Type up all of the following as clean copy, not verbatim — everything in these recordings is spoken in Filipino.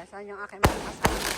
Kaya saan yung aking mga kasama?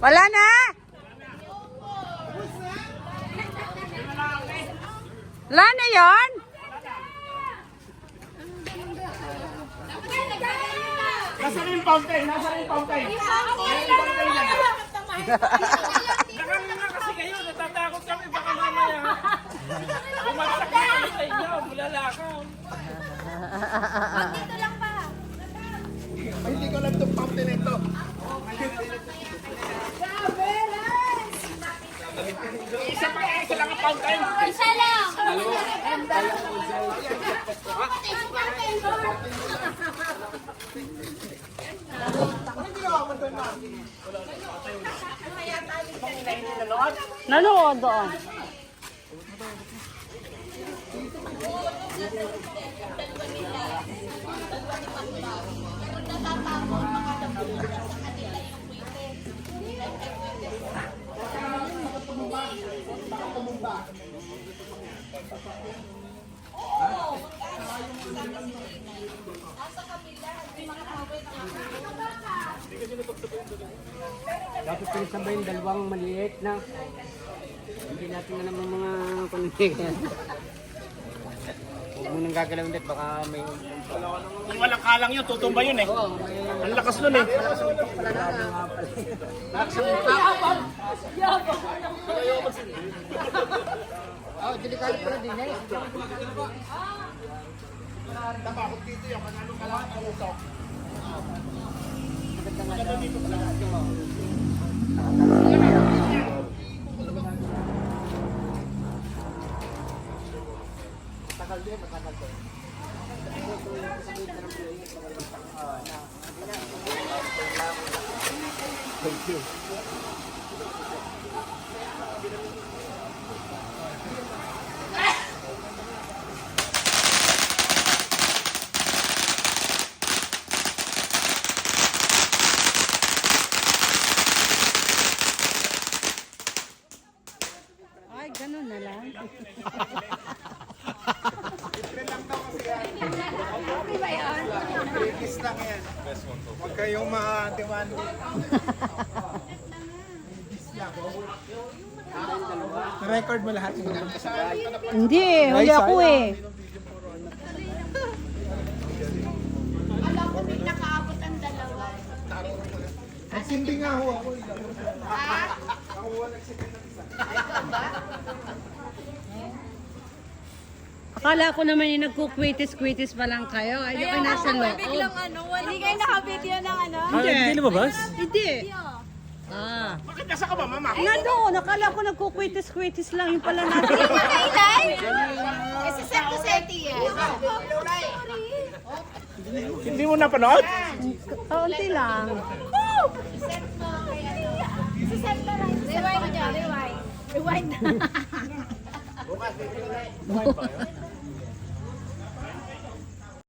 Wala na! Wala na yun? Nasaan yung fountain? Nasaan yung fountain? Nakanganga kasi kayo, natatakot kami baka mamaya. Bumagsak na kami sa inyo, bulalakaw. Dito lang pa. Ay, hindi ko alam itong fountain na ito. Isa lang ang fountain. Isa lang. Nanood doon. Dapat pinagsabay yung dalawang maliit na hindi natin alam ang mga panigan. Huwag mo nang gagalaw ulit, baka may... Kung walang kalang yun, tutumba yun eh. Ang lakas nun eh. Oh, delikado pa din eh. Bakit dito yung manalo ka lang ang usok? Matagal din, matagal din. Thank you. Ay, ganun na lang. Kiss lang yan. Huwag kayong ma-demanding. Na-record mo lahat yung Hindi, huli ako eh. Alam ko may nakaabot ang dalawa. Nagsindi nga ho ako. Akala ko naman yung nagkukwitis-kwitis pa lang kayo. Ay, yung nasa loob. Hindi kayo naka-video ng ano? Hindi lumabas? Hindi. Ah. Bakit nasa ka ba, mama? Nandoon, akala ko nagkukwitis-kwitis lang yung pala natin. Kailan? Kasi set to seti eh. Hindi mo napanood? Kaunti lang. Set mo kay ano. Si set to right. Rewind mo dyan, rewind. Rewind na.